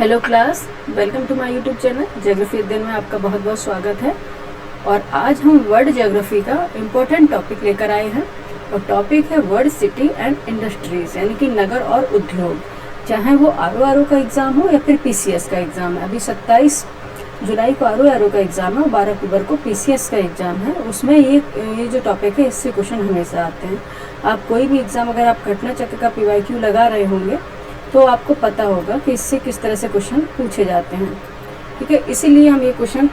Hello class, welcome to my YouTube channel geography अध्ययन में आपका बहुत बहुत स्वागत है। और आज हम वर्ल्ड ज्योग्राफी का इम्पोर्टेंट टॉपिक लेकर आए हैं और टॉपिक है वर्ल्ड सिटी एंड इंडस्ट्रीज, यानी कि नगर और उद्योग। चाहे वो आर का एग्ज़ाम हो या फिर पीसीएस का एग्ज़ाम है। अभी 27 जुलाई को आर का एग्ज़ाम है और 12 अक्टूबर को पीसीएस का एग्ज़ाम है। उसमें ये जो टॉपिक है इससे क्वेश्चन हमेशा आते हैं। आप कोई भी एग्ज़ाम अगर आप घटना चक्र का PYQ लगा रहे होंगे तो आपको पता होगा कि इससे किस तरह से क्वेश्चन पूछे जाते हैं। ठीक है, इसीलिए हम ये क्वेश्चन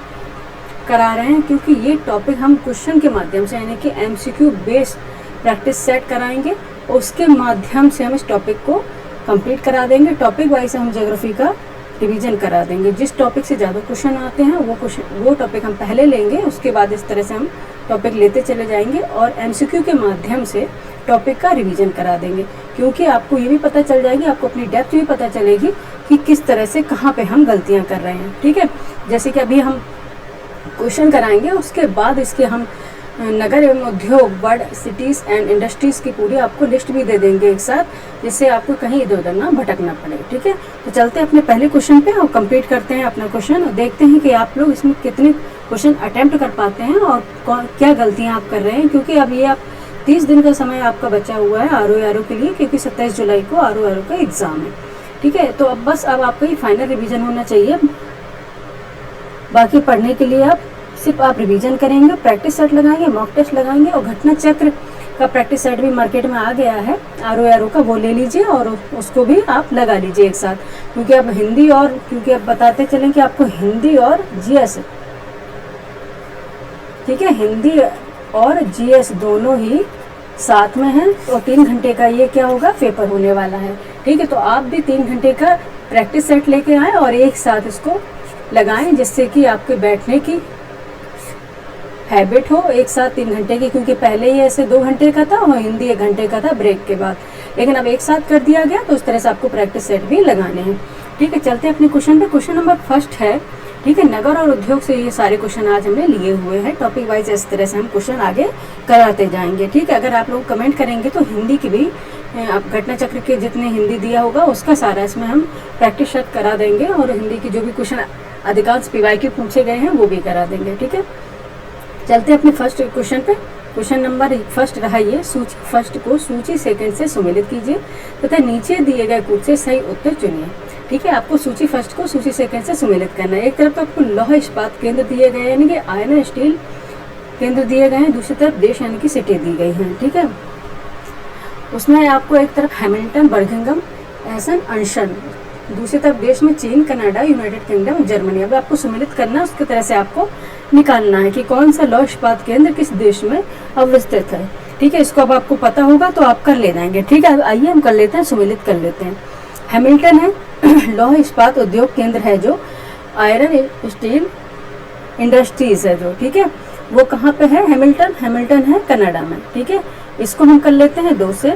करा रहे हैं क्योंकि ये टॉपिक हम क्वेश्चन के माध्यम से यानी कि MCQ बेस्ड प्रैक्टिस सेट कराएंगे और उसके माध्यम से हम इस टॉपिक को कंप्लीट करा देंगे। टॉपिक वाइज हम ज्योग्राफी का रिवीजन करा देंगे। जिस टॉपिक से ज़्यादा क्वेश्चन आते हैं वो टॉपिक हम पहले लेंगे, उसके बाद इस तरह से हम टॉपिक लेते चले जाएंगे और MCQ के माध्यम से टॉपिक का रिवीजन करा देंगे। क्योंकि आपको ये भी पता चल जाएगी, आपको अपनी डेप्थ भी पता चलेगी कि किस तरह से कहाँ पे हम गलतियाँ कर रहे हैं। ठीक है, जैसे कि अभी हम क्वेश्चन कराएंगे, उसके बाद इसके हम नगर एवं उद्योग, वर्ड सिटीज़ एंड इंडस्ट्रीज़ की पूरी आपको लिस्ट भी दे देंगे एक साथ, जिससे आपको कहीं इधर उधर ना भटकना पड़े। ठीक है, तो चलते हैं अपने पहले क्वेश्चन पे और कंप्लीट करते हैं अपना क्वेश्चन और देखते हैं कि आप लोग इसमें कितने क्वेश्चन अटेम्प्ट कर पाते हैं और क्या गलतियाँ आप कर रहे हैं। क्योंकि अब ये आप 30 दिन का समय आपका बचा हुआ है आर के लिए, क्योंकि 27 जुलाई को आर का एग्ज़ाम है। ठीक है, तो अब बस अब आपका ही फाइनल रिवीजन होना चाहिए। बाकी पढ़ने के लिए आप सिर्फ आप रिवीजन करेंगे, प्रैक्टिस सेट लगाएंगे, मॉक टेस्ट लगाएंगे और घटना चक्र का प्रैक्टिस सेट भी मार्केट में आ गया है आर का, वो ले लीजिए और उसको भी आप लगा लीजिए एक साथ। क्योंकि अब हिंदी और क्योंकि अब बताते चलें कि आपको हिंदी और GS, ठीक है, हिंदी और GS दोनों ही साथ में हैं और 3 घंटे का ये क्या होगा पेपर होने वाला है। ठीक है, तो आप भी 3 घंटे का प्रैक्टिस सेट लेके आएँ और एक साथ इसको लगाएं, जिससे कि आपके बैठने की हैबिट हो एक साथ 3 घंटे की। क्योंकि पहले ही ऐसे 2 घंटे का था और हिंदी 1 घंटे का था ब्रेक के बाद, लेकिन अब एक साथ कर दिया गया तो उस तरह से आपको प्रैक्टिस सेट भी लगाने हैं। ठीक है, चलते हैं अपने क्वेश्चन पे। क्वेश्चन नंबर फर्स्ट है, ठीक है, नगर और उद्योग से ये सारे क्वेश्चन आज हमने लिए हुए हैं। टॉपिक वाइज इस तरह से हम क्वेश्चन आगे कराते जाएंगे। ठीक है, अगर आप लोग कमेंट करेंगे तो हिंदी की भी आप घटना चक्र के जितने हिंदी दिया होगा उसका सारा इसमें हम प्रैक्टिस सेट करा देंगे और हिंदी की जो भी क्वेश्चन अधिकांश PYQ पूछे गए हैं वो भी करा देंगे। ठीक है, चलते हैं अपने फर्स्ट क्वेश्चन पे। क्वेश्चन नंबर फर्स्ट रहा ये, सूची फर्स्ट को सूची सेकंड से सुमेलित कीजिए तथा नीचे दिए गए कूट से सही उत्तर चुनिए। ठीक है, आपको सूची फर्स्ट को सूची सेकंड से सुमेलित करना है। एक तरफ तो आपको लौह इस्पात केंद्र दिए गए यानी कि आयरन स्टील केंद्र दिए गए हैं, दूसरी तरफ देश यानी कि सिटी दी गई हैं। ठीक है, उसमें आपको एक तरफ हैमिल्टन, बर्मिंघम, एसन, अंशन, दूसरी तरफ देश में चीन, कनाडा, यूनाइटेड किंगडम, जर्मनी। अब आपको सम्मिलित करना है, उसकी तरह से आपको निकालना है कि कौन सा लौह इस्पात केंद्र किस देश में अवस्थित है। ठीक है, इसको अब आपको पता होगा तो आप कर ले जाएंगे। ठीक है, आइए हम कर लेते हैं, सम्मिलित कर लेते हैं। हैमिल्टन है लौह इस्पात उद्योग केंद्र है जो आयरन स्टील इंडस्ट्रीज है जो, ठीक है, वो कहाँ पे है? हैमिल्टन है कनाडा में। ठीक है, इसको हम कर लेते हैं 2 से।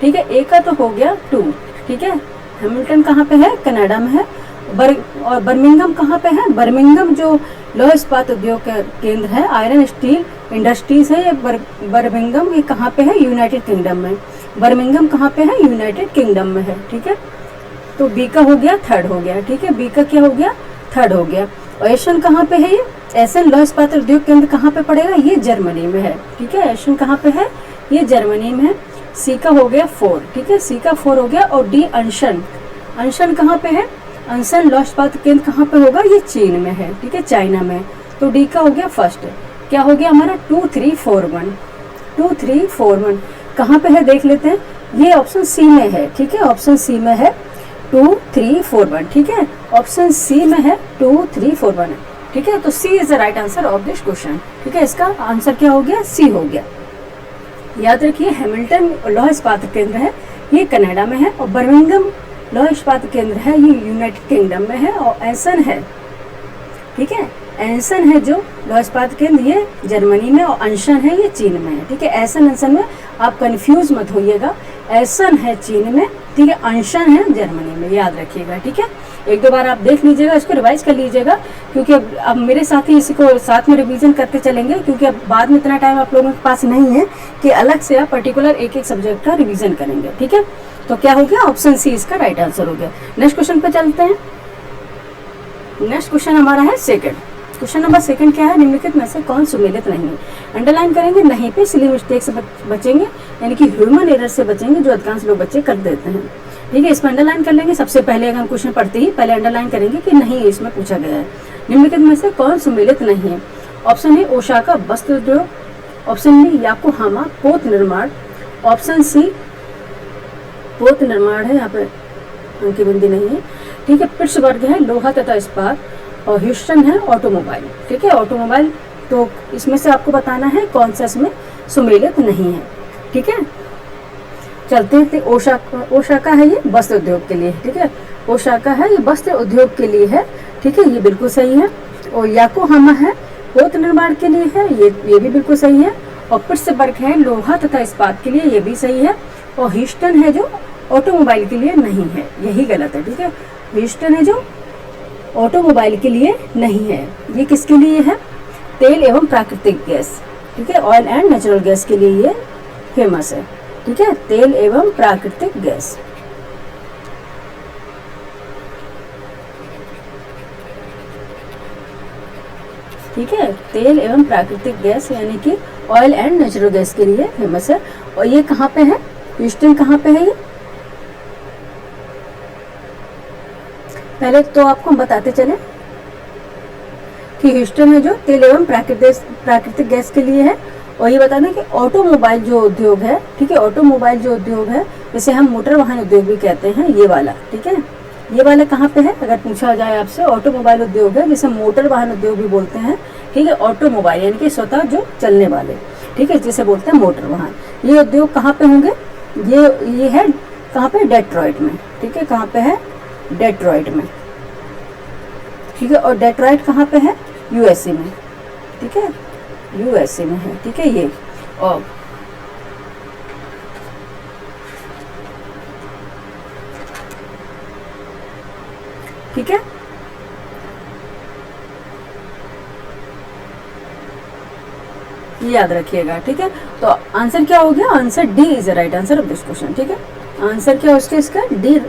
ठीक है, ए का तो हो गया 2। ठीक है, हैमिल्टन कहाँ पे है? कनाडा में है। और बर्मिंघम कहाँ पे है? बर्मिंघम जो लौह इस्पात उद्योग केंद्र है, आयरन स्टील इंडस्ट्रीज है, ये बर्मिंघम ये कहाँ पे है? यूनाइटेड किंगडम में। बर्मिंघम कहाँ पे है? यूनाइटेड किंगडम में है। ठीक है, तो बी का हो गया 3rd हो गया। ठीक है, बी का क्या हो गया? 3rd हो गया। और एसन कहाँ पे है? ये एसन लौह इस्पात उद्योग केंद्र कहाँ पे पड़ेगा? ये जर्मनी में है। ठीक है, एसन कहाँ पे है? ये जर्मनी में है। सी का हो गया 4। ठीक है, सी का 4 हो गया। और डी अंशन कहाँ पे है? अंशन लौह इस्पात केंद्र कहाँ पे होगा? ये चीन में है। ठीक है, चाइना में। तो डी का हो गया फर्स्ट। क्या हो गया हमारा? 2 3 4 1। 2 3 4 1 कहाँ पे है देख लेते हैं। ये ऑप्शन सी में है। ठीक है, ऑप्शन सी में है 2 3 4 1। ठीक है, ऑप्शन सी में है 2 3 4 1। ठीक है, तो C is the right answer of this question. ठीक है, इसका आंसर क्या हो गया? सी हो गया। याद रखिए, हैमिल्टन लौह इस्पात केंद्र है, ये कनाडा में है। और बर्मिंघम लौह इस्पात केंद्र है, ये यूनाइटेड किंगडम में है। और एसन है, ठीक है, एसन है जो लौह इस्पात केंद्र, ये जर्मनी में। और अंशन है, ये चीन में है। ठीक है, एसन अंशन में आप कंफ्यूज मत होइएगा। एसन है चीन में, ठीक है, अंशन है जर्मनी में, याद रखिएगा। ठीक है, 1-2 बार आप देख लीजिएगा, इसको रिवाइज कर लीजिएगा। क्योंकि अब मेरे साथ ही इसी को साथ में रिवीजन करते चलेंगे, क्योंकि अब बाद में इतना टाइम आप लोगों के पास नहीं है कि अलग से आप पर्टिकुलर एक सब्जेक्ट का रिवीजन करेंगे। ठीक है, तो क्या हो गया, ऑप्शन सी इसका राइट आंसर हो गया। नेक्स्ट क्वेश्चन पे चलते हैं। नेक्स्ट क्वेश्चन हमारा है सेकंड। क्वेश्चन नंबर सेकंड क्या है, निम्नलिखित में से कौन सुमेलित नहीं है। अंडरलाइन करेंगे नहीं पे, सिली मिस्टेक से बचेंगे, यानी कि ह्यूमन एरर से बचेंगे जो अधिकांश लोग बच्चे कर देते हैं। ठीक है, इसमें अंडरलाइन कर लेंगे। सबसे पहले अगर हम क्वेश्चन पढ़ते ही पहले अंडरलाइन करेंगे कि नहीं इसमें पूछा गया है। निम्नलिखित में से कौन सुमेलित नहीं है। ऑप्शन ए ओसाका वस्त्र उद्योग, ऑप्शन बी याकोहामा पोत निर्माण, ऑप्शन सी पोत निर्माण है, यहाँ पे उनकी बिंदी नहीं है। ठीक है, पिट्सबर्ग है लोहा तथा इस्पात, और ह्यूस्टन है ऑटोमोबाइल। ठीक है, ऑटोमोबाइल। तो इसमें से आपको बताना है कौन सा इसमें सुमेलित नहीं है। ठीक है, चलते हैं। ओसाका है ये वस्त्र उद्योग के लिए। ठीक है, ओसाका है ये वस्त्र उद्योग के लिए है। ठीक है, ये बिल्कुल सही है। और याकोहामा है पोत निर्माण के लिए है, ये भी बिल्कुल सही है। और पिट्सबर्ग है लोहा तथा इस्पात के लिए, ये भी सही है। और ह्यूस्टन है जो ऑटोमोबाइल के लिए नहीं है, यही गलत है। ठीक है, ह्यूस्टन है जो ऑटोमोबाइल के लिए नहीं है। ये किसके लिए है, तेल एवं प्राकृतिक गैस। ठीक है, ऑयल एंड नेचुरल गैस के लिए ये फेमस है। ठीक है, तेल एवं प्राकृतिक गैस। ठीक है, तेल एवं प्राकृतिक गैस यानी कि ऑयल एंड नेचुरल गैस के लिए फेमस है। और ये कहाँ पे है, ह्यूस्टन कहाँ पे है ये, पहले तो आपको हम बताते चले कि ह्यूस्टन है जो तेल एवं प्राकृतिक गैस के लिए है। और ये बता दें कि ऑटोमोबाइल जो उद्योग है, ठीक है, ऑटोमोबाइल जो उद्योग है जिसे हम मोटर वाहन उद्योग भी कहते हैं, ये वाला। ठीक है, ये वाला कहाँ पे है, अगर पूछा जाए आपसे, ऑटोमोबाइल उद्योग है जिसे मोटर वाहन उद्योग भी बोलते हैं। ठीक है, ऑटोमोबाइल यानी कि स्वतः जो चलने वाले, ठीक है, जिसे बोलते हैं मोटर वाहन। ये उद्योग कहाँ पे होंगे, ये है कहाँ पे, डेट्रॉइट में। ठीक है, कहाँ पे है, डेट्रॉइट में। ठीक है, और डेट्रॉइट कहाँ पे है, यूएसए में। ठीक है, यूएसए में है। ठीक है, ये और ठीक है, ये याद रखिएगा। ठीक है, तो आंसर क्या हो गया, answer D is the right answer of this question. ठीक है, आंसर क्या उसके इसका डी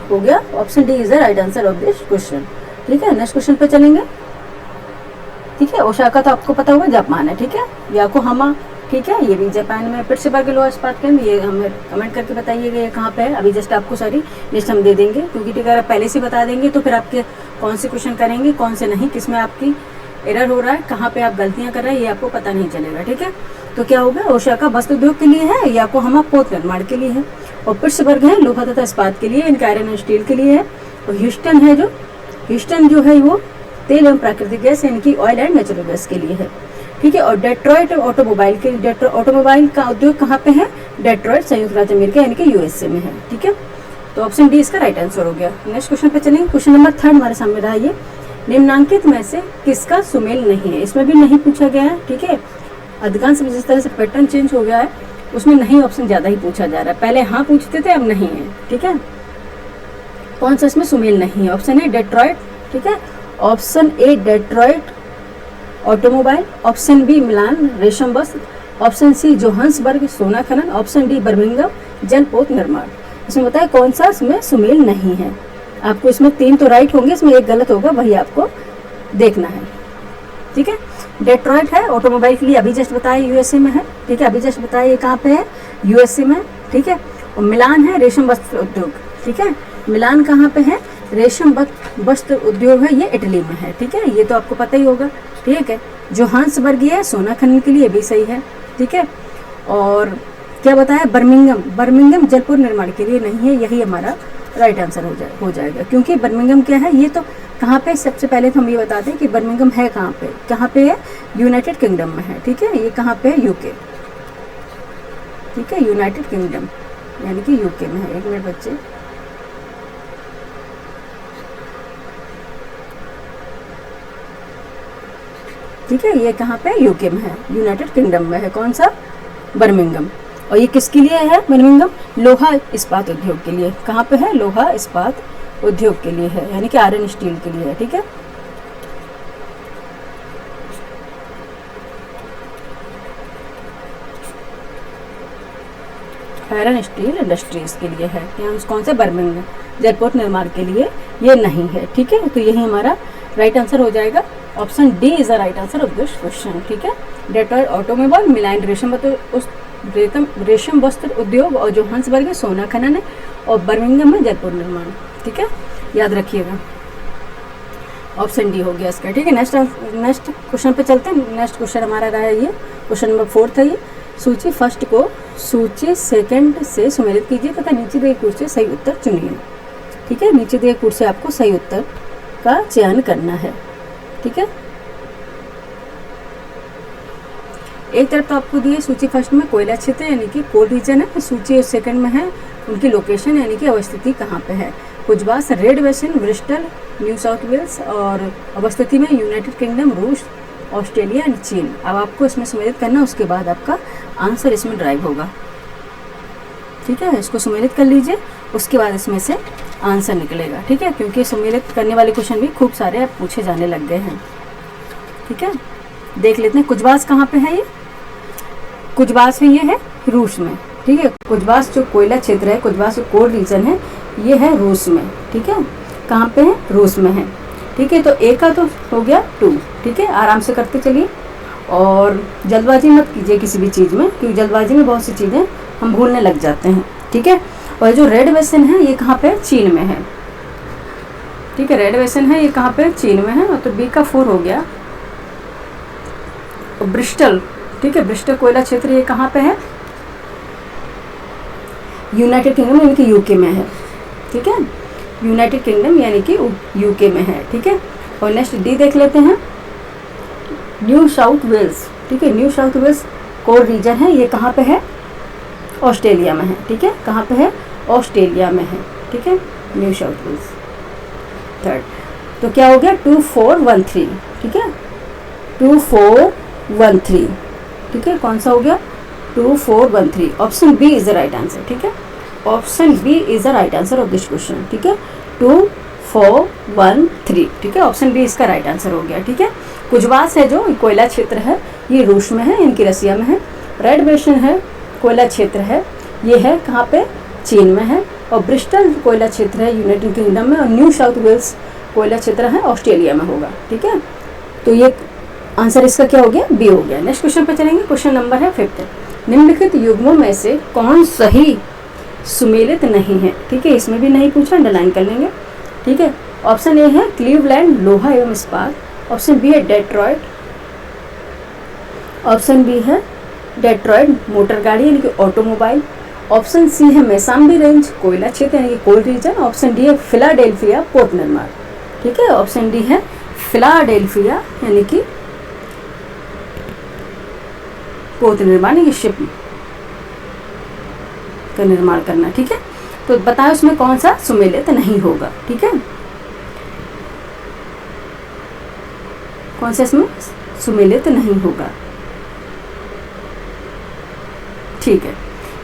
हो गया, option D is the right answer of this question. ठीक है, नेक्स्ट क्वेश्चन पे चलेंगे। ठीक है, ओसाका तो आपको पता होगा जापान है। ठीक है, याकोहामा, ठीक है, ये भी जापान में। पिट्सबर्ग लोहा इस्पात केंद्र, ये हमें कमेंट करके बताइएगा ये कहाँ पे है। अभी जस्ट आपको सारी लिस्ट हम दे देंगे, क्योंकि ठीक है, अगर पहले से बता देंगे तो फिर आपके कौन से क्वेश्चन करेंगे कौन से नहीं, किसमें आपकी एरर हो रहा है, कहाँ पे आप गलतियां कर रहे हैं, ये आपको पता नहीं चलेगा। ठीक है, तो क्या होगा, ओसाका वस्त्र उद्योग के लिए है, याकोहामा पोत निर्माण के लिए है, और पिट्सबर्ग है लोहा तथा इस्पात के लिए, इनका आयरन एंड स्टील के लिए है। और ह्यूस्टन है जो, ह्यूस्टन जो है वो तेल एवं प्राकृतिक गैस यानी कि ऑयल एंड नेचुरल गैस के लिए है। ठीक है, और डेट्रॉइट ऑटोमोबाइल के, ऑटोमोबाइल का उद्योग कहाँ पे है, डेट्रॉइट संयुक्त राज्य अमेरिका यानी कि यूएसए में है। ठीक है, तो ऑप्शन डी इसका राइट आंसर हो गया। नेक्स्ट क्वेश्चन पे चलेंगे। क्वेश्चन नंबर 3 हमारे सामने रहा, ये निम्नांकित में से किसका सुमेल नहीं है। इसमें भी नहीं पूछा गया है। ठीक है, अधिकांश में जिस तरह से पैटर्न चेंज हो गया है उसमें नहीं ऑप्शन ज्यादा ही पूछा जा रहा है, पहले हाँ पूछते थे अब नहीं है। ठीक है, कौन सा इसमें सुमेल नहीं है, ऑप्शन ए डेट्रॉइट। ठीक है, option A Detroit automobile, option B Milan रेशम वस्त्र, ऑप्शन सी जोहान्सबर्ग सोना खनन, ऑप्शन डी बर्मिंघम जलपोत निर्माण। इसमें बताया कौन सा इसमें सुमेल नहीं है। आपको इसमें 3 तो राइट होंगे, इसमें एक गलत होगा, वही आपको देखना है। ठीक है, डेट्रॉइट है ऑटोमोबाइल के लिए, अभी जस्ट बताया यूएसए में है। ठीक है, अभी जस्ट बताया ये कहाँ पे है, यूएसए में। ठीक है, और मिलान है रेशम वस्त्र उद्योग। ठीक है, मिलान कहाँ पे है, रेशम वस्त्र उद्योग है, ये इटली में है। ठीक है, ये तो आपको पता ही होगा। ठीक है, जोहान्सबर्ग है सोना खनन के लिए, भी सही है। ठीक है, और क्या बताया, बर्मिंघम जलपुर निर्माण के लिए नहीं है, यही हमारा राइट आंसर हो जाएगा। क्योंकि बर्मिंघम क्या है, ये तो कहाँ पे, सबसे पहले तो हम ये बता दें कि बर्मिंघम है कहाँ पे है, यूनाइटेड किंगडम में है। ठीक है, ये कहाँ पे है, यूके। ठीक है, यूनाइटेड किंगडम यानी कि यूके में है। 1 मिनट बच्चे, ठीक है, ये कहाँ पे, यूके में है, यूनाइटेड किंगडम में है। कौन सा, बर्मिंघम। और ये किसके लिए है बर्मिंघम, लोहा इस्पात उद्योग के लिए। कहाँ पे है, लोहा इस्पात उद्योग के लिए है, यानी कि आयरन स्टील के लिए है। ठीक है, आयरन स्टील इंडस्ट्रीज के लिए है। यहाँ कौन सा, बर्मिंघम, जलपोर्ट निर्माण के लिए ये नहीं है। ठीक है, तो यही हमारा राइट आंसर हो जाएगा। Option D is the right answer of this question. ठीक है, डेट्रॉइट ऑटोमोबाइल, मिलान रेशम वस्त्र उद्योग, और जोहान्सबर्ग में सोना खनन है, और बर्मिंघम में जलपोर्ट निर्माण। ठीक है, याद रखिएगा। ऑप्शन डी हो गया इसका। ठीक है, नेक्स्ट क्वेश्चन पे चलते हैं। नेक्स्ट क्वेश्चन हमारा रहा है ये क्वेश्चन नंबर 4 है ये। सूची फर्स्ट को सूची सेकंड से सम्मिलित कीजिए तथा नीचे दिए कोड से सही उत्तर चुनिए। ठीक है, नीचे दिए कोड से आपको सही उत्तर का चयन करना है। ठीक है, एक तरफ तो आपको दिए सूची फर्स्ट में कोयला क्षेत्र यानी कि कोल रीजन है, सूची सेकंड में है उनकी लोकेशन यानी कि अवस्थिति कहाँ पे है। Kuzbass, Red Basin, Bristol, New South Wales, और अवस्थिति में यूनाइटेड किंगडम, रूस, ऑस्ट्रेलिया एंड चीन। अब आपको इसमें सम्मिलित करना, उसके बाद आपका आंसर इसमें ड्राइव होगा। ठीक है, इसको सम्मिलित कर लीजिए, उसके बाद इसमें से आंसर निकलेगा। ठीक है, क्योंकि सम्मिलित करने वाले क्वेश्चन भी खूब सारे अब पूछे जाने लग गए हैं। ठीक है, देख लेते हैं कुजबास कहाँ पे है। ये कुजबास है, ये है रूस में। ठीक है, कुजबास जो कोयला क्षेत्र है, कुजबास जो कोल रीजन है, ये है रूस में। ठीक है, कहाँ पे है, रूस में है। ठीक है, तो ए का तो हो गया 2। ठीक है, आराम से करते चलिए और जल्दबाजी मत कीजिए किसी भी चीज़ में, क्योंकि जल्दबाजी में बहुत सी चीज़ें हम भूलने लग जाते हैं। ठीक है, और जो रेड बेसिन है ये कहाँ पे, चीन में है। ठीक है, रेड बेसिन है ये कहाँ पे, चीन में है। और तो बी का 4 हो गया। और ब्रिस्टल, ठीक है, ब्रिस्टल कोयला क्षेत्र ये कहाँ पे है, यूनाइटेड किंगडम यानी कि यूके में है। ठीक है, यूनाइटेड किंगडम यानी कि यूके में है। ठीक है, और नेक्स्ट डी देख लेते हैं, न्यू साउथ वेल्स। ठीक है, New South Wales coal region है, ये कहाँ पे है, ऑस्ट्रेलिया में है। ठीक है, कहाँ पे है, ऑस्ट्रेलिया में है। ठीक है, न्यू साउथ वेल्स। थर्ड, तो क्या हो गया 2 4 1 3। ठीक है, 2 4 1 3। ठीक है, कौन सा हो गया, 2 4 1 3। Option B is the right answer. ठीक है, option B is the right answer of this question. ठीक है, 2 4 1 3। ठीक है, ऑप्शन बी इसका राइट आंसर हो गया। ठीक है, कुजबास है जो कोयला क्षेत्र है, ये रूस में है, इनकी रसिया में है। रेड बेसिन है, कोयला क्षेत्र है, ये है कहाँ पे, चीन में है। और ब्रिस्टल कोयला क्षेत्र है यूनाइटेड किंगडम में। और न्यू साउथ वेल्स कोयला क्षेत्र है, ऑस्ट्रेलिया में होगा। ठीक है, तो ये आंसर इसका क्या हो गया, बी हो गया। नेक्स्ट क्वेश्चन पे चलेंगे। क्वेश्चन नंबर है 5। निम्नलिखित युग्मों में से कौन सही सुमेलित नहीं है। ठीक है, इसमें भी नहीं पूछा, अंडरलाइन कर लेंगे। ठीक है, ऑप्शन ए है क्लीवलैंड लोहा एवं इस्पात, ऑप्शन बी है डेट्रॉइट, ऑप्शन बी है डेट्रॉइट मोटर गाड़ी यानी कि ऑटोमोबाइल, ऑप्शन सी है मैसाम्बी रेंज कोयला क्षेत्र यानी कि कोल रीजन, ऑप्शन डी है फिलाडेल्फिया पोर्ट निर्माण। ठीक है, ऑप्शन डी है फिलाडेल्फिया यानी कि पोर्ट निर्माण यानी कि शिप का निर्माण करना। ठीक है, तो बताएं उसमें कौन सा सुमेलित नहीं होगा। ठीक है, कौन सा इसमें सुमेलित नहीं होगा। ठीक है,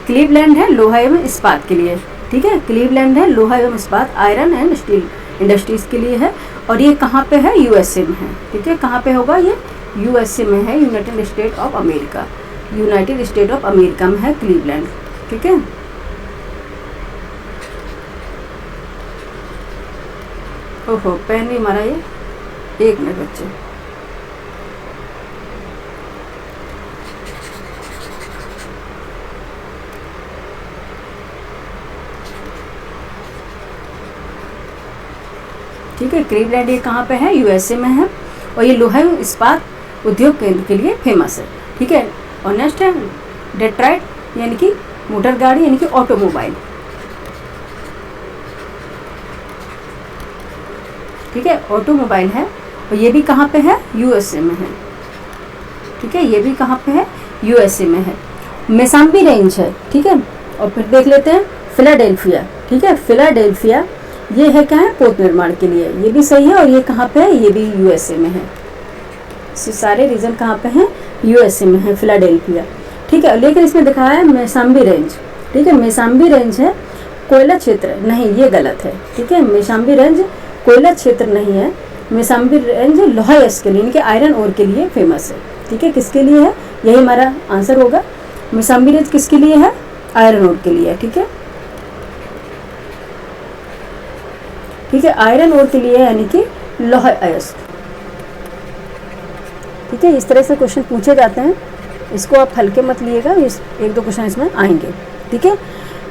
क्लीवलैंड है लोहा एवं इस्पात के लिए। ठीक है, क्लीवलैंड है लोहा एवं इस्पात, आयरन एंड स्टील इंडस्ट्रीज के लिए है। और ये कहाँ पे है, यूएसए में है। ठीक है, कहाँ पे होगा, ये यूएसए में है, United state of America. United state of America में है क्लीवलैंड। ठीक है, ओहो पेन भी हमारा ये, 1 मिनट बच्चे। ठीक है, क्लीवलैंड ये कहाँ पे है, यूएसए में है। और ये लोहा इस्पात उद्योग केंद्र के लिए फेमस है। ठीक है, और नेक्स्ट है डेट्रॉइट यानी कि मोटर गाड़ी यानी कि ऑटोमोबाइल। ठीक है, ऑटोमोबाइल है, और ये भी कहाँ पे है, यूएसए में है। ठीक है, ये भी कहाँ पे है, यूएसए में है। मैसाम्बी रेंज है। ठीक है, और फिर देख लेते हैं फिलाडेल्फिया। ठीक है, फिलाडेल्फिया ये है क्या है, पोत निर्माण के लिए, ये भी सही है। और ये कहाँ पे है, ये भी यूएसए में है। सारे रीजन कहाँ पे हैं, यूएसए में है, फिलाडेल्फिया। ठीक है, लेकिन इसमें दिखाया है मैसाम्बी रेंज। ठीक है, मैसाम्बी रेंज है कोयला क्षेत्र, नहीं ये गलत है। ठीक है, मैसाम्बी रेंज कोयला क्षेत्र नहीं है, मैसाम्बी रेंज लोहा के लिए यानी कि आयरन ओर के लिए फेमस है। ठीक है, किसके लिए है, यही हमारा आंसर होगा। मैसाम्बी रेंज किसके लिए है, आयरन ओर के लिए, ठीक है, ठीक है, आयरन ओर के लिए यानी कि लौह अयस्क, ठीक है। इस तरह से क्वेश्चन पूछे जाते हैं, इसको आप हल्के मत लिएगा, इस एक दो क्वेश्चन इसमें आएंगे, ठीक है।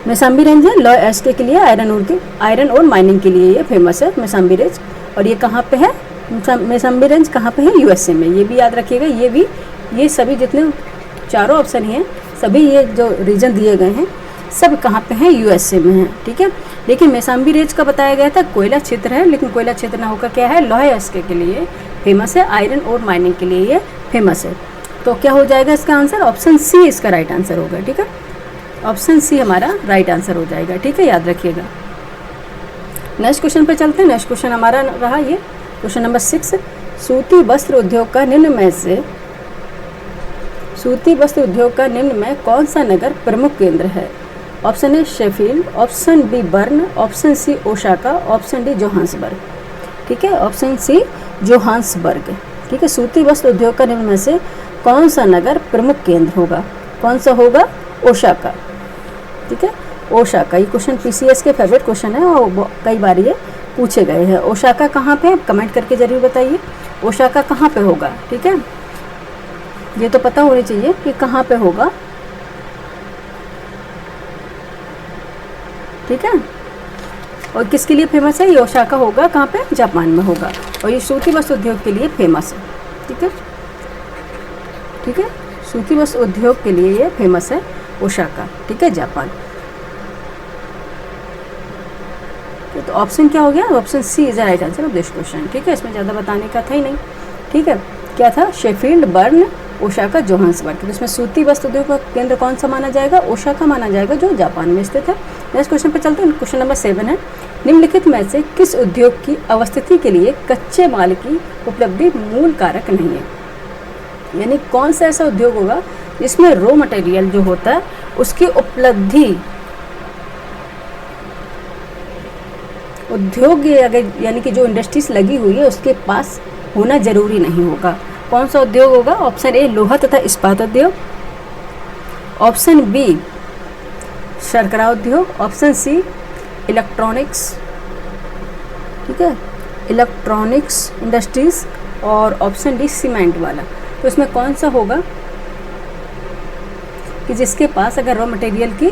मैसाम्बी रेंज है लौह अयस्क के लिए, आयरन और माइनिंग के लिए ये फेमस है मैसाम्बी रेंज। और ये कहाँ पे है, मैसाम्बी रेंज कहाँ पे है, यूएसए में। ये भी याद रखिएगा, ये सभी जितने चारों ऑप्शन हैं, सभी ये जो रीजन दिए गए हैं सब कहाँ पे हैं, यूएसए में है, ठीक है। लेकिन मैसाम्बी रेंज का बताया गया था कोयला क्षेत्र है, लेकिन कोयला क्षेत्र ना होकर क्या है, लौह अयस्क के लिए फेमस है, आयरन और माइनिंग के लिए ये फेमस है। तो क्या हो जाएगा इसका आंसर, ऑप्शन सी इसका राइट आंसर होगा, ठीक है। ऑप्शन सी हमारा राइट आंसर हो जाएगा, ठीक है, याद रखिएगा। नेक्स्ट क्वेश्चन पे चलते हैं। नेक्स्ट क्वेश्चन हमारा रहा ये क्वेश्चन नंबर 6, सूती वस्त्र उद्योग का निम्न में कौन सा नगर प्रमुख केंद्र है। Option A Sheffield, option B Bern, option C Osaka, option D Johannesburg, ठीक है। ऑप्शन सी जोहान्सबर्ग, ठीक है। सूती वस्त्र उद्योग का निम्न में से कौन सा नगर प्रमुख केंद्र होगा, कौन सा होगा, ओसाका, ठीक है। ओसाका, ये क्वेश्चन पीसीएस के फेवरेट क्वेश्चन है और कई बार ये पूछे गए हैं। ओसाका कहाँ पे, कमेंट करके जरूर बताइए ओसाका कहाँ पे होगा, ठीक है। ये तो पता होनी चाहिए कि कहाँ पे होगा, ठीक है। और किसके लिए फेमस है, ये ओसाका होगा कहाँ पे, जापान में होगा। और ये सूती वस्त्र उद्योग के लिए फेमस है, ठीक है, ठीक है। सूती वस्त्र उद्योग के लिए ये फेमस है ओसाका, ठीक है, जापान। तो ऑप्शन क्या हो गया, option C is the right answer of this question, ठीक है। इसमें ज़्यादा बताने का था ही नहीं, ठीक है। क्या था, शेफील्ड, बर्न, ओसाका, जोहान्सबर्ग। तो इसमें सूती वस्त्र उद्योग का केंद्र कौन सा माना जाएगा, ओसाका माना जाएगा, जो जापान में स्थित है। नेक्स्ट क्वेश्चन पे चलते हैं। क्वेश्चन नंबर 7 है, निम्नलिखित में से किस उद्योग की अवस्थिति के लिए कच्चे माल की उपलब्धि मूल कारक नहीं है। यानी कौन सा ऐसा उद्योग होगा जिसमें रॉ मटेरियल जो होता है उसकी उपलब्धि उद्योग अगर यानी कि जो इंडस्ट्रीज लगी हुई है उसके पास होना जरूरी नहीं होगा। कौन सा उद्योग होगा, ऑप्शन ए लोहा तथा इस्पात उद्योग, ऑप्शन बी शर्करा उद्योग, ऑप्शन सी इलेक्ट्रॉनिक्स, ठीक है, इलेक्ट्रॉनिक्स इंडस्ट्रीज, और ऑप्शन डी सीमेंट वाला। तो इसमें कौन सा होगा कि जिसके पास अगर रॉ मटेरियल की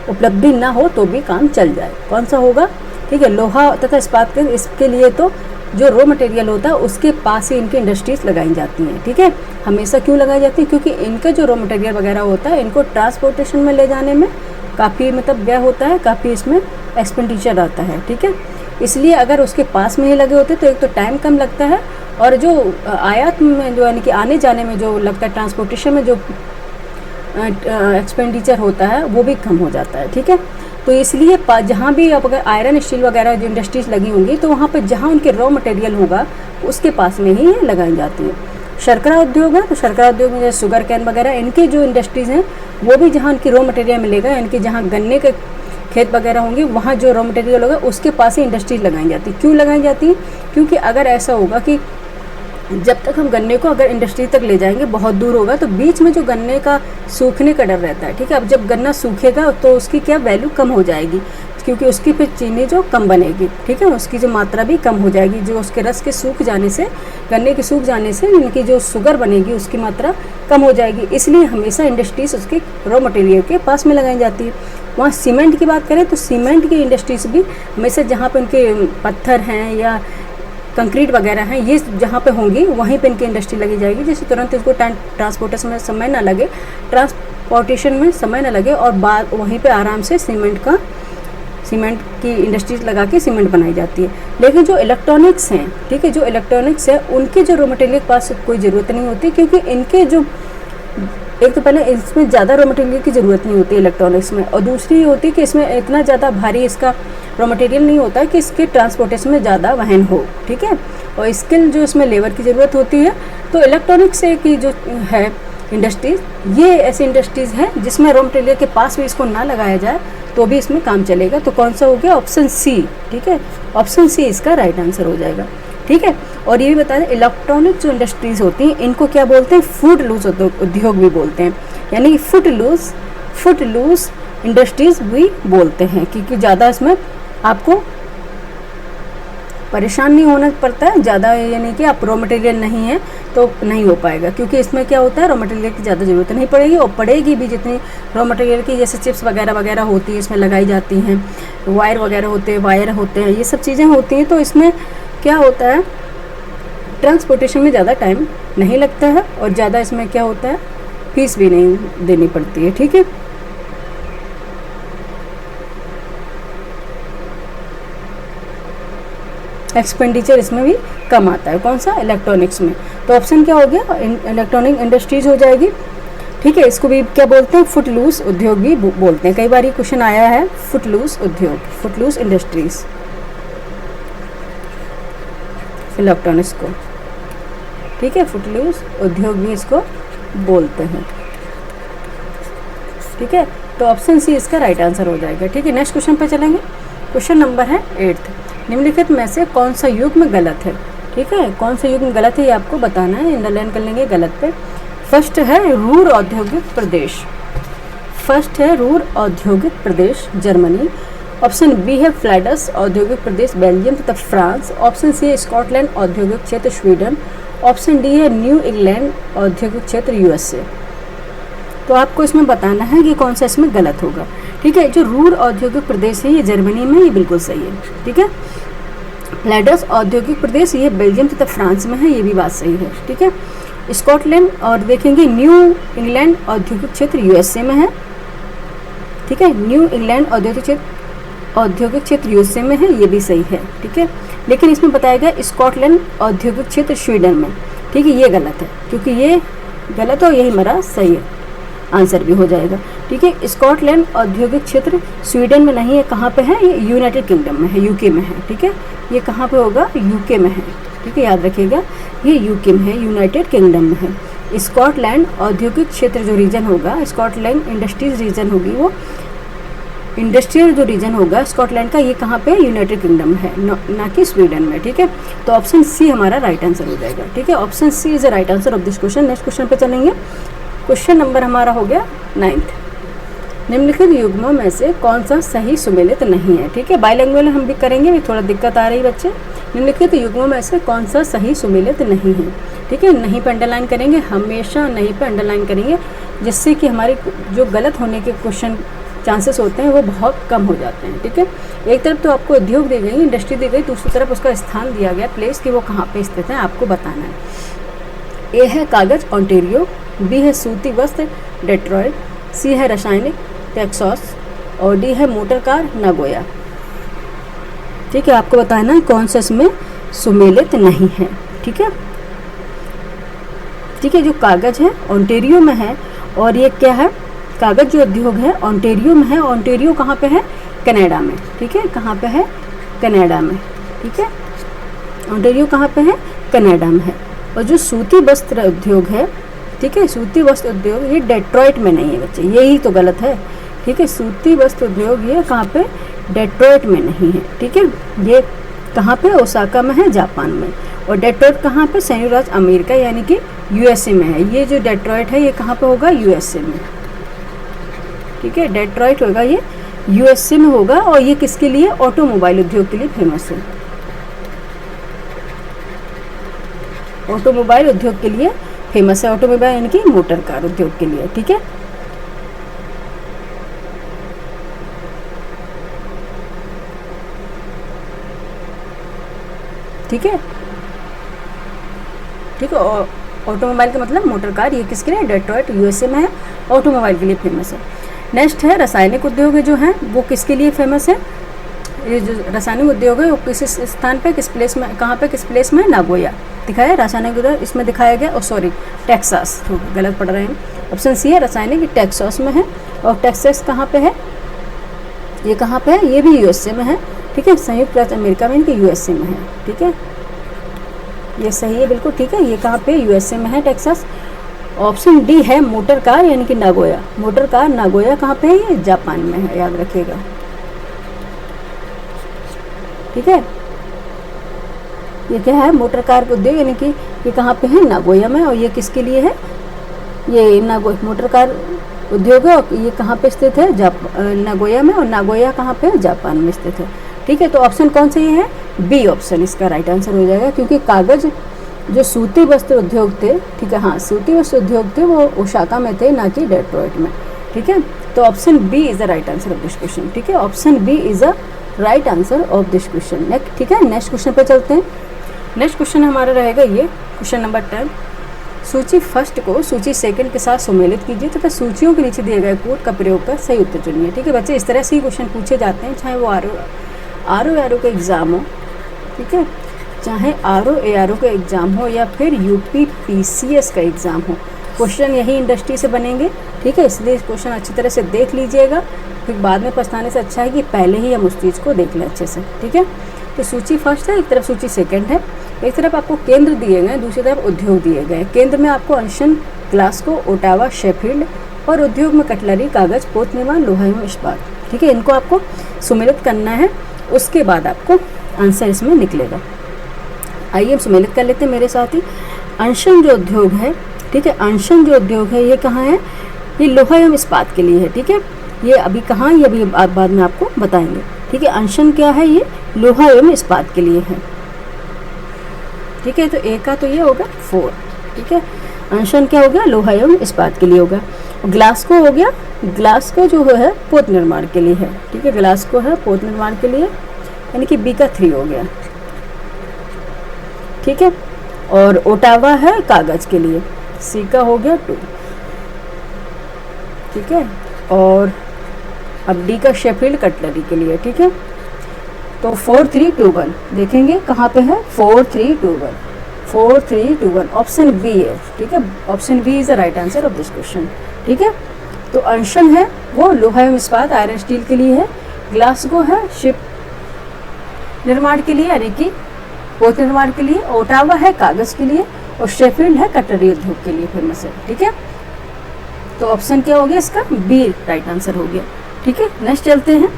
उपलब्धि ना हो तो भी काम चल जाए, कौन सा होगा, ठीक है। लोहा तथा इस्पात के इसके लिए तो जो रॉ मटेरियल होता है उसके पास ही इनकी इंडस्ट्रीज लगाई जाती हैं, ठीक है। हमेशा क्यों लगाई जाती है, क्योंकि इनका जो रॉ मटेरियल वगैरह होता है इनको ट्रांसपोर्टेशन में ले जाने में काफ़ी मतलब व्यय होता है, काफ़ी इसमें एक्सपेंडिचर आता है, ठीक है। इसलिए अगर उसके पास में ही लगे होते तो एक तो टाइम कम लगता है, और जो आयात में जो यानी कि आने जाने में जो लगता है, ट्रांसपोर्टेशन में जो एक्सपेंडिचर होता है वो भी कम हो जाता है, ठीक है। तो इसलिए जहाँ भी अब अगर आयरन स्टील वगैरह जो इंडस्ट्रीज लगी होंगी तो वहाँ पे जहाँ उनके रॉ मटेरियल होगा उसके पास में ही लगाई जाती है। शर्करा उद्योग है तो शर्करा उद्योग में जैसे शुगर कैन वगैरह इनके जो इंडस्ट्रीज़ हैं वो भी जहाँ उनकी रॉ मटेरियल मिलेगा, इनके जहाँ गन्ने के खेत वगैरह होंगे वहाँ जो रॉ मटेरियल होगा उसके पास ही इंडस्ट्रीज लगाई जाती है। क्यों लगाई जाती है, क्योंकि अगर ऐसा होगा कि जब तक हम गन्ने को अगर इंडस्ट्री तक ले जाएंगे बहुत दूर होगा तो बीच में जो गन्ने का सूखने का डर रहता है, ठीक है। अब जब गन्ना सूखेगा तो उसकी क्या वैल्यू कम हो जाएगी, क्योंकि उसकी फिर चीनी जो कम बनेगी, ठीक है, उसकी जो मात्रा भी कम हो जाएगी। जो उसके रस के सूख जाने से, गन्ने के सूख जाने से इनकी जो शुगर बनेगी उसकी मात्रा कम हो जाएगी। इसलिए हमेशा इंडस्ट्रीज उसके रॉ मटेरियल के पास में लगाई जाती है। वहाँ सीमेंट की बात करें तो सीमेंट की इंडस्ट्रीज भी हमेशा जहाँ पर उनके पत्थर हैं या कंक्रीट वगैरह हैं ये जहाँ पे होंगी वहीं पे इनकी इंडस्ट्री लगी जाएगी, जिससे तुरंत इसको ट्रांसपोर्टेशन में समय ना लगे और बाद वहीं पे आराम से सीमेंट की इंडस्ट्रीज लगा के सीमेंट बनाई जाती है। लेकिन जो इलेक्ट्रॉनिक्स हैं, ठीक है, जो इलेक्ट्रॉनिक्स है उनके जो रॉ मटेरियल के पास कोई ज़रूरत नहीं होती, क्योंकि इनके जो एक तो पहले इसमें ज़्यादा रॉ मटेरियल की ज़रूरत नहीं होती इलेक्ट्रॉनिक्स में, और दूसरी ये होती है कि इसमें इतना ज़्यादा भारी इसका रॉ मटेरियल नहीं होता है कि इसके ट्रांसपोर्टेशन में ज़्यादा वहन हो, ठीक है। और स्किल जो इसमें लेबर की ज़रूरत होती है, तो इलेक्ट्रॉनिक्स से की जो है इंडस्ट्रीज़, ये ऐसी इंडस्ट्रीज़ हैं जिसमें रॉ मटेरियल के पास भी इसको ना लगाया जाए तो भी इसमें काम चलेगा। तो कौन सा हो गया, ऑप्शन सी, ठीक है, ऑप्शन सी इसका राइट आंसर हो जाएगा। ठीक है। और ये भी बता दें, इलेक्ट्रॉनिक जो इंडस्ट्रीज़ होती हैं इनको क्या बोलते हैं, फूड लूज उद्योग भी बोलते हैं, यानी कि फुट लूज इंडस्ट्रीज़ भी बोलते हैं, क्योंकि ज़्यादा इसमें आपको परेशान नहीं होना पड़ता है ज़्यादा, यानी कि आप रॉ मटेरियल नहीं है तो नहीं हो पाएगा, क्योंकि इसमें क्या होता है रॉ मटेरियल की ज़्यादा ज़रूरत नहीं पड़ेगी, और पड़ेगी भी जितनी रॉ मटेरियल की, जैसे चिप्स वगैरह होती है इसमें लगाई जाती हैं, वायर वगैरह होते हैं, ये सब चीज़ें होती हैं, तो इसमें क्या होता है ट्रांसपोर्टेशन में ज़्यादा टाइम नहीं लगता है, और ज़्यादा इसमें क्या होता है फीस भी नहीं देनी पड़ती है। ठीक है, एक्सपेंडिचर इसमें भी कम आता है, कौन सा, इलेक्ट्रॉनिक्स में। तो ऑप्शन क्या हो गया, इलेक्ट्रॉनिक इंडस्ट्रीज हो जाएगी। ठीक है, इसको भी क्या बोलते हैं, फुट लूज उद्योग भी बोलते हैं, कई बार ये क्वेश्चन आया है, फुट लूज उद्योग, फुट लूज इंडस्ट्रीज इलेक्ट्रॉनिक्स को। ठीक है, फुट लूज उद्योग भी इसको बोलते हैं। ठीक है, तो ऑप्शन सी इसका राइट आंसर हो जाएगा। ठीक है, नेक्स्ट क्वेश्चन पे चलेंगे। क्वेश्चन नंबर है 8, निम्नलिखित में से कौन सा युग्म गलत है। ठीक है, कौन सा युग्म गलत है ये आपको बताना है, अंडरलाइन कर लेंगे गलत पे। फर्स्ट है रूर औद्योगिक प्रदेश, फर्स्ट है रूर औद्योगिक प्रदेश जर्मनी। ऑप्शन बी है फ्लैडस औद्योगिक प्रदेश बेल्जियम तथा फ्रांस। ऑप्शन सी है स्कॉटलैंड औद्योगिक क्षेत्र स्वीडन। ऑप्शन डी है न्यू इंग्लैंड औद्योगिक क्षेत्र यूएसए। तो आपको इसमें बताना है कि कौन सा इसमें गलत होगा। ठीक है, जो रूर औद्योगिक प्रदेश है ये जर्मनी में, ये बिल्कुल सही है। ठीक है, फ्लैडस औद्योगिक प्रदेश ये बेल्जियम तथा फ्रांस में है, ये भी बात सही है। ठीक है, स्कॉटलैंड और देखेंगे न्यू इंग्लैंड औद्योगिक क्षेत्र यूएसए में है। ठीक है, न्यू इंग्लैंड औद्योगिक क्षेत्र यूएसए में है, ये भी सही है। ठीक है, लेकिन इसमें बताया गया स्कॉटलैंड औद्योगिक क्षेत्र स्वीडन में। ठीक है, ये गलत है, क्योंकि ये गलत है और यही हमारा सही है, आंसर भी हो जाएगा। ठीक है, स्कॉटलैंड औद्योगिक क्षेत्र स्वीडन में नहीं है, कहाँ पे है, ये यूनाइटेड किंगडम में है, यूके में है। ठीक है, ये कहाँ पे होगा, यूके में है। ठीक है, याद रखिएगा ये यूके में है, यूनाइटेड किंगडम में है। स्कॉटलैंड औद्योगिक क्षेत्र जो रीजन होगा, स्कॉटलैंड इंडस्ट्रीज रीजन होगी, वो इंडस्ट्रियल जो रीजन होगा स्कॉटलैंड का, ये कहाँ पे, यूनाइटेड किंगडम में है, ना कि स्वीडन में। ठीक है, तो ऑप्शन सी हमारा राइट आंसर हो जाएगा। ठीक है, option C is the right answer of this question. Next question पे चलेंगे। क्वेश्चन नंबर हमारा हो गया 9th, निम्नलिखित युग्मों में से कौन सा सही सुमेलित नहीं है। ठीक है, बाइलिंगुअल हम भी करेंगे, भी थोड़ा दिक्कत आ रही है बच्चे। निम्नलिखित युग्मों में से कौन सा सही सुमेलित नहीं है। ठीक है, नहीं पे अंडरलाइन करेंगे, हमेशा नहीं पे अंडरलाइन करेंगे, जिससे कि हमारे जो गलत होने के क्वेश्चन चांसेस होते हैं वो बहुत कम हो जाते हैं। ठीक है, एक तरफ तो आपको उद्योग दी गई, इंडस्ट्री दी गई, दूसरी तरफ उसका स्थान दिया गया, प्लेस कि वो कहाँ पे स्थित है, आपको बताना है। ए है कागज ओंटारियो, बी है सूती वस्त्र डेट्रॉयट, सी है रासायनिक टेक्सास, और डी है मोटर कार नागोया। ठीक है, आपको बताना है कौन सा इसमें सुमेलित नहीं है। ठीक है, ठीक है, जो कागज है ओंटारियो में है, और ये क्या है, कागज जो उद्योग है ओंटारियो में है। ओंटारियो कहाँ पे है, कनाडा में। ठीक है, कहाँ पे है, कनाडा में। ठीक है, ओंटारियो कहाँ पे है, कनाडा में है। और जो सूती वस्त्र उद्योग है, ठीक है, सूती वस्त्र उद्योग ये डेट्रॉयट में नहीं है बच्चे, यही तो गलत है। ठीक है, सूती वस्त्र उद्योग ये कहाँ पे, डेट्रॉयट में नहीं है। ठीक है, ये कहाँ पे, ओसाका में है, जापान में। और डेट्रॉयट कहाँ पे, संयुक्त राज्य अमेरिका यानी कि यूएसए में है। ये जो डेट्रॉयट है ये कहाँ पे होगा, यूएसए में। ठीक है, डेट्रॉयट होगा ये यूएसए में होगा, और ये किसके लिए, ऑटोमोबाइल उद्योग के लिए फेमस है, ऑटोमोबाइल उद्योग के लिए फेमस है, ऑटोमोबाइल यानी कि मोटर कार उद्योग के लिए। ठीक है, ठीक है, ठीक है, ऑटोमोबाइल का मतलब मोटर कार, ये किसके लिए, डेट्रॉयट यूएसए में है, ऑटोमोबाइल के लिए फेमस है। नेक्स्ट है रासायनिक उद्योग जो है वो किसके लिए फेमस है, ये जो रासायनिक उद्योग है वो किस स्थान पे, किस प्लेस में, कहाँ पे, किस प्लेस में, नागोया दिखाया है रासायनिक उद्योग, इसमें दिखाया गया, सॉरी टेक्सास, गलत पढ़ रहे हैं। ऑप्शन सी है रासायनिक टेक्सास में है, और टेक्सास कहाँ पे है, ये कहाँ पे है, ये भी यूएसए में है। ठीक है, संयुक्त राज्य अमेरिका में, इनके यूएसए में है। ठीक है, ये सही है बिल्कुल। ठीक है, ये कहाँ पे, यूएसए में है टेक्सास। ऑप्शन डी है मोटर कार यानी कि नागोया, मोटर कार नागोया कहाँ पे है, ये जापान में है, याद रखिएगा। ठीक है, ये क्या है, मोटर कार उद्योग, यानी कि ये कहाँ पे है, नागोया में। और ये किसके लिए है, ये मोटर कार उद्योग है, और ये कहाँ पे स्थित है, नागोया में। और नागोया कहाँ पे है, जापान में स्थित है। ठीक है, तो ऑप्शन कौन सा ये है, बी ऑप्शन इसका राइट आंसर हो जाएगा, क्योंकि कागज जो सूती वस्त्र उद्योग थे, ठीक है, हाँ सूती वस्त्र उद्योग थे, वो ओसाका में थे, ना कि डेट्रॉइट में। ठीक है, तो option B is the right answer of this question. ठीक है, option B is the right answer of this question. Next, ठीक है, नेक्स्ट क्वेश्चन पे चलते हैं। नेक्स्ट क्वेश्चन हमारा रहेगा ये क्वेश्चन नंबर 10। सूची फर्स्ट को सूची सेकंड के साथ सम्मिलित कीजिए तथा सूचियों के नीचे दिए गए कोड का प्रयोग कर सही उत्तर चुनिए। ठीक है बच्चे, इस तरह से ही क्वेश्चन पूछे जाते हैं, चाहे वो आर का एग्ज़ाम हो, ठीक है, चाहे आर का एग्ज़ाम हो या फिर यूपी PCS का एग्ज़ाम हो, क्वेश्चन यही इंडस्ट्री से बनेंगे। ठीक है, इसलिए क्वेश्चन अच्छी तरह से देख लीजिएगा, फिर बाद में पछताने से अच्छा है कि पहले ही हम उस चीज़ को देख लें अच्छे से। ठीक है, तो सूची फर्स्ट है, एक तरफ सूची सेकंड है, एक तरफ आपको केंद्र दिए गए, दूसरी तरफ उद्योग दिए गए। केंद्र में आपको अंशन, ग्लासगो, ओटावा, शेफील्ड, और उद्योग में कटलरी, कागज, पोत निर्माण, लोहा एवं इस्पात। ठीक है, इनको आपको सुमेलित करना है, उसके बाद आपको आंसर इसमें निकलेगा। आइए हम सुमेलित कर लेते हैं मेरे साथ ही। अंशन जो उद्योग है, ठीक है, अंशन जो उद्योग है ये कहाँ है, ये लोहा एवं इस्पात के लिए है। ठीक है, ये अभी कहाँ, ये अभी बाद में आपको बताएंगे। ठीक है, अंशन क्या है, ये लोहा एवं इस्पात के लिए है। ठीक है, तो ए का तो ये होगा 4। ठीक है, अंशन क्या हो गया, लोहा एवं इस्पात के लिए होगा। ग्लास को हो गया, ग्लास को जो है पोत निर्माण के लिए है। ठीक है, ग्लास को है पोत निर्माण के लिए, यानी कि बी का 3 हो गया। ठीक है, और ओटावा है कागज के लिए, सी का हो गया 2। ठीक है, और अब डी का शेफील्ड कटलरी के लिए। ठीक है, तो 4 3 2 1 देखेंगे कहाँ पे है, 4 3 2 1, 4 3 2 1 ऑप्शन बी है। ठीक है, option B is the right answer of this question. ठीक है, तो अंशन है वो लोहा एवं इस्पात आयरन स्टील के लिए है, ग्लासगो है शिप निर्माण के लिए, यानी कि पोत निर्माण के लिए, ओटावा है कागज के लिए, और शेफील्ड है कटलरी उद्योग के लिए फेमस है। ठीक है, तो ऑप्शन क्या हो गया इसका, बी राइट आंसर हो गया। ठीक है, नेक्स्ट चलते हैं।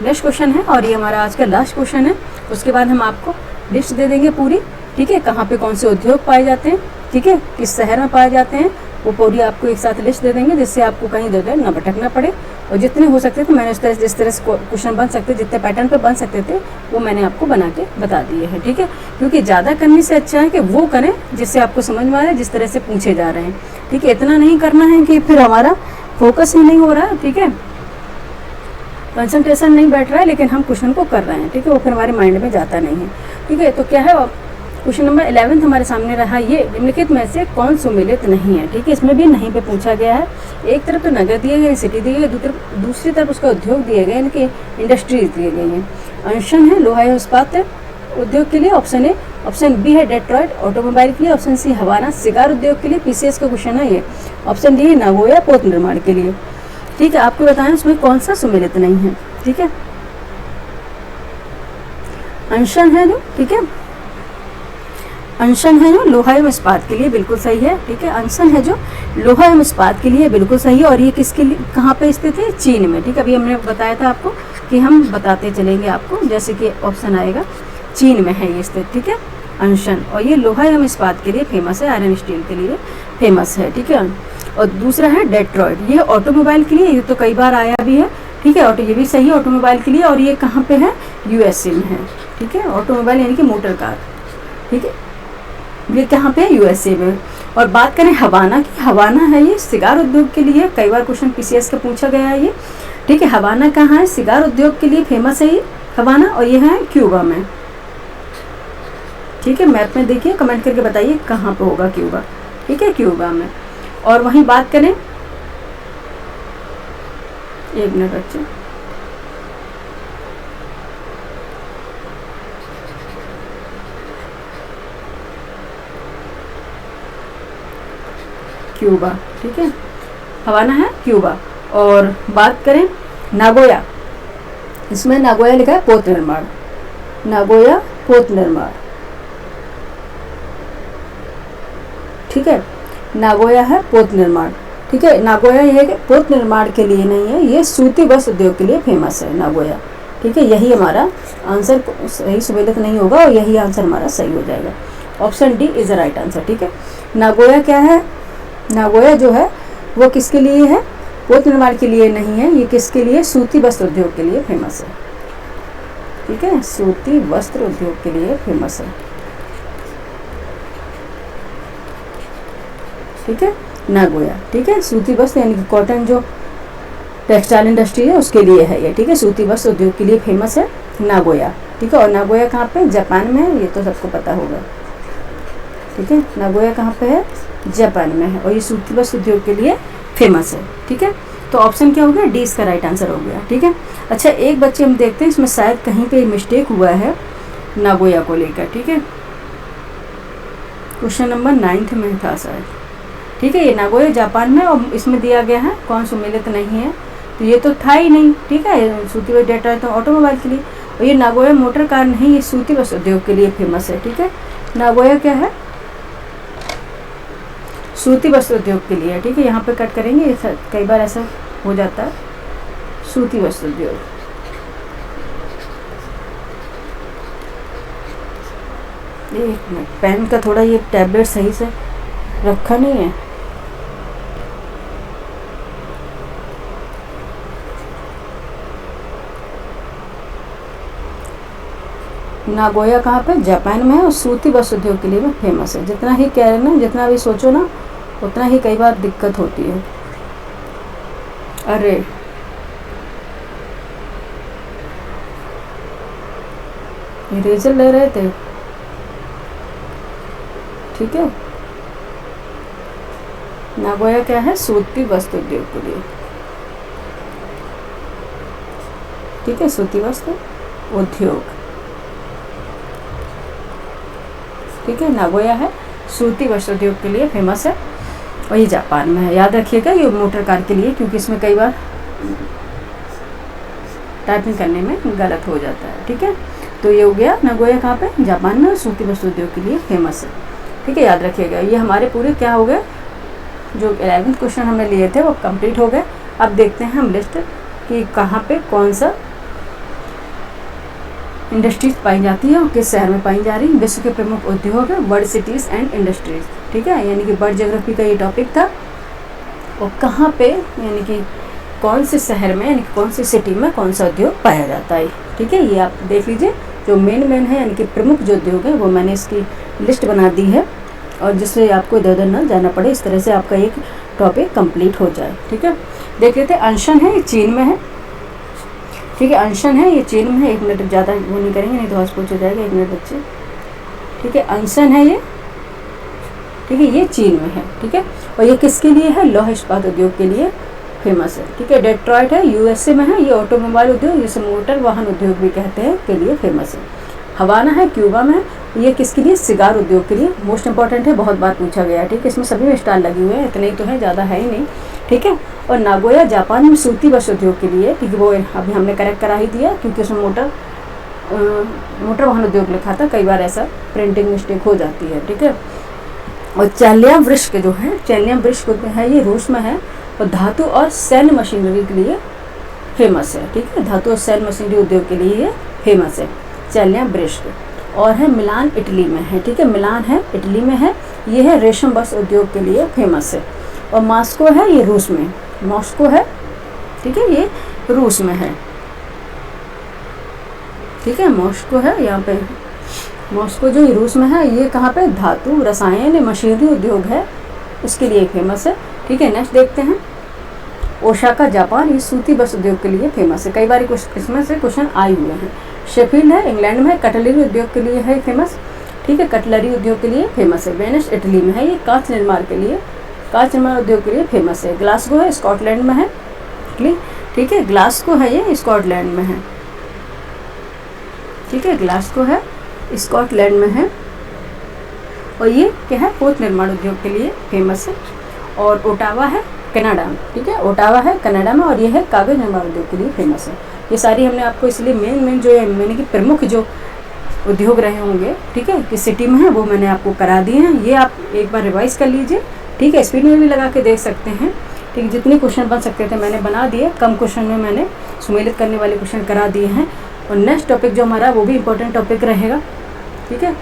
नेक्स्ट क्वेश्चन है, और ये हमारा आज का लास्ट क्वेश्चन है, उसके बाद हम आपको लिस्ट दे देंगे पूरी। ठीक है, कहाँ पे कौन से उद्योग पाए जाते हैं, ठीक है, किस शहर में पाए जाते हैं, वो पूरी आपको एक साथ लिस्ट दे देंगे, जिससे आपको कहीं इधर ना भटकना पड़े। और जितने हो सकते थे मैंने जिस तरह से क्वेश्चन बन सकते, जितने पैटर्न पे बन सकते थे, वो मैंने आपको बना के बता दिए हैं। ठीक है, क्योंकि ज़्यादा करने से अच्छा है कि वो करें जिससे आपको समझ में आ रहा है, जिस तरह से पूछे जा रहे हैं। ठीक है, इतना नहीं करना है कि फिर हमारा फोकस ही नहीं हो रहा है। ठीक है, कंसंट्रेशन नहीं बैठ रहा है, लेकिन हम क्वेश्चन को कर रहे हैं। ठीक है, वो फिर हमारे माइंड में जाता नहीं है। ठीक है, तो क्या है, क्वेश्चन नंबर 11 हमारे सामने रहा, ये निम्नलिखित में से कौन सुमेलित नहीं है। ठीक है, इसमें भी नहीं पे पूछा गया है। एक तरफ तो नगर दिए गए, सिटी दिए गए, दूसरी तरफ उसका उद्योग दिए गए, यानी कि इंडस्ट्रीज दिए गई हैं। अंशन है लोहा एवं इस्पात उद्योग के लिए, ऑप्शन ए। ऑप्शन बी है डेट्रॉइट ऑटोमोबाइल के लिए, ऑप्शन सी हवाना सिगार उद्योग के लिए, PCS का क्वेश्चन है ये। ऑप्शन डी है नागोया पोत निर्माण के लिए। ठीक है, आपको बताएं उसमें कौन सा सुमेलित नहीं है। ठीक है, अंशन है जो, ठीक है, अंशन है जो लोहा एवं इस्पात के लिए, बिल्कुल सही है। ठीक है, अंशन है जो लोहा एवं इस्पात के लिए, बिल्कुल सही है। और ये किसके लिए, कहाँ पे स्थित है, चीन में। ठीक है, अभी हमने बताया था आपको कि हम बताते चलेंगे आपको, जैसे कि ऑप्शन आएगा चीन में है ये स्थित। ठीक है, अंशन, और ये लोहा एवं इस्पात के लिए फेमस है, आयरन स्टील के लिए फेमस है। ठीक है, और दूसरा है डेट्रॉइट, ये ऑटोमोबाइल के लिए, ये तो कई बार आया भी है। ठीक है, ऑटो, ये भी सही है ऑटोमोबाइल के लिए, और ये कहाँ पे है, USA में है। ठीक है, ऑटोमोबाइल यानी कि मोटर कार। ठीक है, ये कहाँ पे है, USA में। और बात करें हवाना की, हवाना है ये सिगार उद्योग के लिए, कई बार क्वेश्चन PCS का पूछा गया है ये। ठीक है, हवाना कहाँ है, सिगार उद्योग के लिए फेमस है ये हवाना, और ये है क्यूबा में। ठीक है, मैप में देखिए, कमेंट करके बताइए कहाँ पे होगा क्यूबा। ठीक है, क्यूबा में। और वहीं बात करें, एक मिनट बच्चे, क्यूबा। ठीक है, हवाना है क्यूबा। और बात करें नागोया, इसमें नागोया लिखा है पोत निर्माण, नागोया पोत निर्माण। ठीक है, नागोया है पोत निर्माण। ठीक है, नागोया ये पोत निर्माण के लिए नहीं है, ये सूती वस्त्र उद्योग के लिए फेमस है नागोया। ठीक है, यही हमारा आंसर सही सुमेलित नहीं होगा और यही आंसर हमारा सही हो जाएगा। Option D is the right answer. ठीक है, नागोया क्या है? नागोया जो है वो किसके लिए है? पोत निर्माण के लिए नहीं है, ये किसके लिए? सूती वस्त्र उद्योग के लिए फेमस है। ठीक है, सूती वस्त्र उद्योग के लिए फेमस है। ठीक है, नागोया। ठीक है, सूती वस्त्र यानी कि कॉटन जो टेक्सटाइल इंडस्ट्री है उसके लिए है ये। ठीक है, सूती वस्त्र उद्योग के लिए फेमस है नागोया। ठीक है, और नागोया कहाँ पे? जापान में है, ये तो सबको पता होगा। ठीक है, नागोया कहाँ पे है? जापान में है और ये सूती वस्त्र उद्योग के लिए फेमस है। ठीक है, तो ऑप्शन क्या हो गया? डी इसका राइट आंसर हो गया। ठीक है, अच्छा एक बच्चे हम देखते हैं इसमें शायद कहीं पे मिस्टेक हुआ है नागोया को लेकर। ठीक है, क्वेश्चन नंबर 9 में था शायद। ठीक है, ये नागोया जापान में और इसमें दिया गया है कौन सुमेलित नहीं है, तो ये तो था ही नहीं। ठीक है, सूती वस्त्र डेटा तो ऑटोमोबाइल के लिए, और ये नागोया मोटर कार नहीं, ये सूती वस्त्र उद्योग के लिए फेमस है। ठीक है, नागोया क्या है? सूती वस्त्र उद्योग के लिए। ठीक है, यहाँ पे कट करेंगे, कई बार ऐसा हो जाता है। सूती वस्त्र उद्योग। एक मिनट, पेन का थोड़ा ये टैबलेट सही से रखा नहीं है। नागोया कहाँ पे? जापान में है और सूती वस्त्र उद्योग के लिए भी फेमस है। जितना ही कह रहे ना, जितना भी सोचो ना, उतना ही कई बार दिक्कत होती है। अरे इरेजर ले रहे थे। ठीक है, नागोया क्या है? सूती वस्त्र उद्योग के लिए। ठीक है, सूती वस्त्र उद्योग। ठीक है, नागोया है सूती वस्त्र उद्योग के लिए फेमस है और ये जापान में है। याद रखिएगा ये मोटर कार के लिए, क्योंकि इसमें कई बार टाइपिंग करने में गलत हो जाता है। ठीक है, तो ये हो गया नागोया कहाँ पे? जापान में और सूती वस्त्र उद्योग के लिए फेमस है। ठीक है, याद रखिएगा। ये हमारे पूरे क्या हो गए, जो 11th क्वेश्चन हमने लिए थे वो कंप्लीट हो गए। अब देखते हैं हम लिस्ट कि कहाँ पे कौन सा इंडस्ट्रीज पाई जाती है और किस शहर में पाई जा रही है। विश्व के प्रमुख उद्योग है वर्ल्ड सिटीज एंड इंडस्ट्रीज। ठीक है, यानी कि वर्ल्ड ज्योग्राफी का ये टॉपिक था और कहाँ पे यानी कि कौन से शहर में यानी कि कौन सी सिटी में कौन सा उद्योग पाया जाता है। ठीक है, ये आप देख लीजिए। जो मेन है यानी कि प्रमुख जो उद्योग है वो मैंने इसकी लिस्ट बना दी है और जिससे आपको इधर उधर न जाना पड़े, इस तरह से आपका एक टॉपिक कंप्लीट हो जाए। ठीक है, देख लेते हैं। अंशन है, ये चीन में है। ठीक है, अंशन है, ये चीन में है। 1 मिनट ज़्यादा वो नहीं करेंगे, नहीं तो हॉस्पिटल हो जाएगा। 1 मिनट बच्चे। ठीक है, अंशन है ये। ठीक है, ये चीन में है। ठीक है, और ये किसके लिए है? लौह इस्पात उद्योग के लिए फेमस है। ठीक है, डेट्रॉइट है, यूएसए में है। ये ऑटोमोबाइल उद्योग, जिसे मोटर वाहन उद्योग भी कहते हैं, के लिए फेमस है। हवाना है, क्यूबा में है। ये किसके लिए? सिगार उद्योग के लिए। मोस्ट इंपॉर्टेंट है, बहुत बार पूछा गया है। ठीक है, इसमें सभी में स्टार लगे हुए हैं, इतने ही तो है, ज़्यादा है ही नहीं। ठीक है, और नागोया जापान में सूती वस्त्र उद्योग के लिए। ठीक है, वो अभी हमने करेक्ट करा ही दिया क्योंकि उसमें मोटर वाहन उद्योग लिखा था, कई बार ऐसा प्रिंटिंग मिस्टेक हो जाती है। ठीक है, और चैल्याम जो है, चैल्याम वृक्ष है, ये रूस में है और धातु और सैन्य मशीनरी के लिए फेमस है। ठीक है, धातु और सैन्य मशीनरी उद्योग के लिए ये फेमस है चैल्याम वृक्ष। और है मिलान, इटली में है। ठीक है, मिलान है, इटली में है। ये है रेशम वस्त्र उद्योग के लिए फेमस है। और मॉस्को है, ये रूस में, मॉस्को है। ठीक है, ये रूस में है। ठीक है, मॉस्को है यहाँ पे, मॉस्को जो रूस में है। ये कहाँ पे? धातु रसायन मशीनरी उद्योग है, उसके लिए फेमस है। ठीक है, नेक्स्ट देखते हैं। ओसाका जापान, ये सूती वस्त्र उद्योग के लिए फेमस है। कई बार इसमें से क्वेश्चन आए हुए हैं। शेफील्ड है, इंग्लैंड में है, कटलरी उद्योग के लिए है फेमस। ठीक है, कटलरी उद्योग के लिए फेमस है। वेनिस इटली में है, ये कांच निर्माण के लिए, कांच निर्माण उद्योग के लिए फेमस है। ग्लासगो है, स्कॉटलैंड में है। ठीक है, ग्लासगो है, ये स्कॉटलैंड में है। ठीक है, ग्लासगो है, स्कॉटलैंड में है और ये क्या है? पोत निर्माण उद्योग के लिए फेमस है। और ओटावा है, कनाडा में। ठीक है, ओटावा है कनाडा में और ये है कागज निर्माण उद्योग के लिए फेमस है। ये सारी हमने आपको इसलिए मेन जो है मैंने कि प्रमुख जो उद्योग रहे होंगे, ठीक है, किस सिटी में है, वो मैंने आपको करा दिए हैं। ये आप एक बार रिवाइज कर लीजिए। ठीक है, स्पीड में भी लगा के देख सकते हैं। ठीक है, जितने क्वेश्चन बन सकते थे मैंने बना दिए। कम क्वेश्चन में मैंने सुमेलित करने वाले क्वेश्चन करा दिए हैं। और नेक्स्ट टॉपिक जो हमारा वो भी इम्पोर्टेंट टॉपिक रहेगा, ठीक है,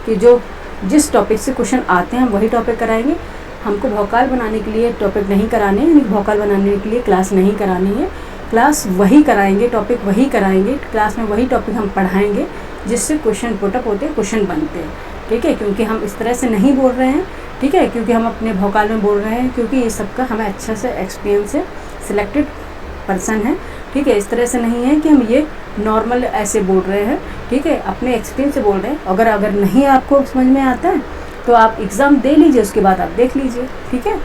कि जो जिस टॉपिक से क्वेश्चन आते हैं हम वही टॉपिक कराएंगे। हमको भौकाल बनाने के लिए टॉपिक नहीं कराने हैं, भौकाल बनाने के लिए क्लास नहीं करानी है, क्लास वही कराएंगे, टॉपिक वही कराएंगे, क्लास में वही टॉपिक हम पढ़ाएंगे जिससे क्वेश्चन पुटअप होते हैं, क्वेश्चन बनते हैं, ठीक है। क्योंकि हम इस तरह से नहीं बोल रहे हैं, ठीक है, क्योंकि हम अपने भौकाल में बोल रहे हैं, क्योंकि ये सबका हमें अच्छा से एक्सपीरियंस है, सिलेक्टेड पर्सन है, ठीक है। इस तरह से नहीं है कि हम ये नॉर्मल ऐसे बोल रहे हैं, ठीक है, अपने एक्सपीरियंस से बोल रहे हैं। अगर नहीं आपको समझ में आता है तो आप एग्ज़ाम दे लीजिए, उसके बाद आप देख लीजिए, ठीक है।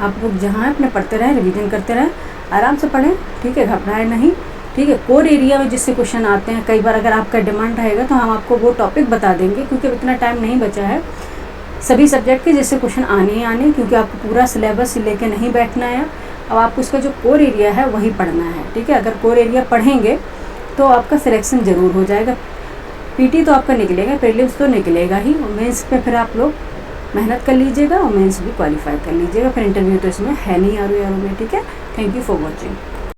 आप लोग जहाँ अपने पढ़ते रहें, रिवीजन करते रहें, आराम से पढ़ें, ठीक है, घबराएं नहीं, ठीक है। कोर एरिया में जिससे क्वेश्चन आते हैं, कई बार अगर आपका डिमांड रहेगा तो हम आपको वो टॉपिक बता देंगे, क्योंकि अब इतना टाइम नहीं बचा है सभी सब्जेक्ट के जिससे क्वेश्चन आने ही आने, क्योंकि आपको पूरा सिलेबस लेके नहीं बैठना है। अब आपको उसका जो कोर एरिया है वही पढ़ना है, ठीक है। अगर कोर एरिया पढ़ेंगे तो आपका सिलेक्शन ज़रूर हो जाएगा। पीटी तो आपका निकलेगा, प्रीलिम्स तो निकलेगा ही, और मेंस पे फिर आप लोग मेहनत कर लीजिएगा और मेंस भी क्वालिफाई कर लीजिएगा। फिर इंटरव्यू तो इसमें है नहीं आर में, ठीक है। Thank you for watching.